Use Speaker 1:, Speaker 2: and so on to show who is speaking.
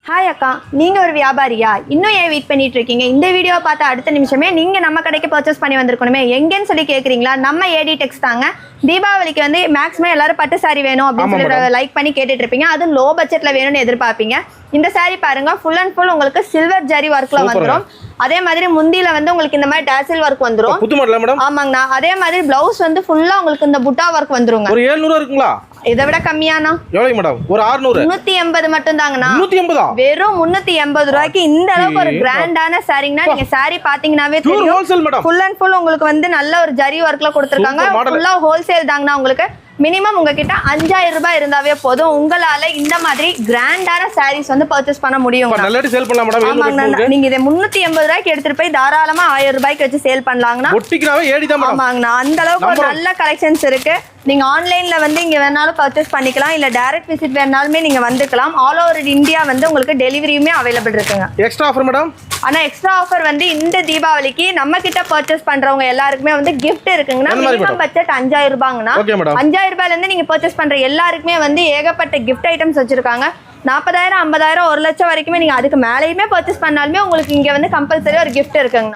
Speaker 1: Hi அக்கா, நீங்கள் ஒரு வியாபாரியா? இன்னும் ஏன் வெயிட் பண்ணிட்டு இருக்கீங்க? இந்த வீடியோவை பார்த்த அடுத்த நிமிஷமே நீங்கள் நம்ம கடைக்கு பர்ச்சேஸ் பண்ணி வந்திருக்கணுமே. எங்கேன்னு சொல்லி கேட்குறீங்களா? நம்ம ஏடி டெக்ஸ் தாங்க. தீபாவளிக்கு வந்து மேக்ஸிமம் எல்லாரும் பட்டு சாரி வேணும் அப்படின்னு சொல்லி லைக் பண்ணி கேட்டுட்டு இருப்பீங்க. அதுவும் லோ பட்ஜெட்டில் வேணும்னு எதிர்பார்ப்பீங்க. இந்த சாரி பாருங்க, ஃபுல் அண்ட் ஃபுல் உங்களுக்கு சில்வர் ஜரி ஒர்க்ல வந்துடும். அதே மாதிரி முந்தியில வந்து உங்களுக்கு இந்த மாதிரி டாசில் ஒர்க் வந்துரும்.
Speaker 2: புது மாடல் மேடம்.
Speaker 1: ஆமாங்கண்ணா. அதே மாதிரி பிளவுஸ் வந்து ஃபுல்லா உங்களுக்கு இந்த புட்டா ஒர்க் வந்துருங்க.
Speaker 2: ஒரு 700 இருக்குங்களா?
Speaker 1: இதை விட கம்மியானா?
Speaker 2: எவ்வளவு மேடம்? ஒரு 600.
Speaker 1: 380 மட்டும் தாங்கண்ணா.
Speaker 2: 380?
Speaker 1: வெறும் 380 ரூபாய்க்கு இந்த அளவுக்கு ஒரு கிராண்டான சாரிங்கனா நீங்க சாரி பாத்தீங்கன்னாவே தெரியும்.
Speaker 2: Wholesale madam.
Speaker 1: Full and full உங்களுக்கு வந்து நல்ல ஒரு ஜரி ஒர்க்ல கொடுத்திருக்காங்க. ஃபுல்லா ஹோல்சேல் தாங்கண்ணா. உங்களுக்கு மினிமம் உங்ககிட்ட 5000 ரூபாய் இருந்தாவே போதும். உங்களால இந்த மாதிரி கிராண்டான சாரீஸ் வந்து பர்ச்சேஸ் பண்ண முடியும்.
Speaker 2: நல்ல சேல் பண்ணலாம் மேடம்.
Speaker 1: ஆமாங்கண்ணா. நீங்க இதை 380 ரூபாய்க்கு எடுத்துட்டு போய் தாராளமா 1000 ரூபாய்க்கு வச்சு சேல் பண்ணலாங்கண்ணா.
Speaker 2: ஒட்டிக்கனாவே ஏடி தான் மேடம்.
Speaker 1: ஆமாங்கண்ணா. அந்த அளவுக்கு ஒரு நல்ல கலெக்ஷன்ஸ் இருக்கு. நீங்க ஆன்லைன்ல வந்து இங்க வேணாலும் பர்ச்சேஸ் பண்ணிக்கலாம், இல்ல டைரக்ட் விசிட் வேணாலுமே நீங்க வந்துக்கலாம். ஆல் ஓவர் இந்தியா வந்து உங்களுக்கு டெலிவரியுமே அவைலபிள் இருக்குங்க.
Speaker 2: Extra offer madam.
Speaker 1: ஆனா எக்ஸ்ட்ரா ஆஃபர் வந்து இந்த தீபாவளிக்கு நம்ம கிட்ட பர்ச்சேஸ் பண்றவங்க எல்லாருக்குமே வந்து கிஃப்ட் இருக்குங்கன்னா மினிமம் பட்ஜெட் 5000 ரூபாய்ங்கண்ணா. 5000 ரூபாயில இருந்து நீங்க பர்ச்சேஸ் பண்ற எல்லாருக்குமே வந்து ஏகப்பட்ட கிஃப்ட் ஐட்டம்ஸ் வச்சிருக்காங்க. 40000 50000 1 லட்சம் வரைக்குமே நீங்க அதுக்கு மேலேயுமே பர்ச்சேஸ் பண்ணாலுமே உங்களுக்கு இங்க வந்து கம்பல்சரி ஒரு கிஃப்ட் இருக்குங்க.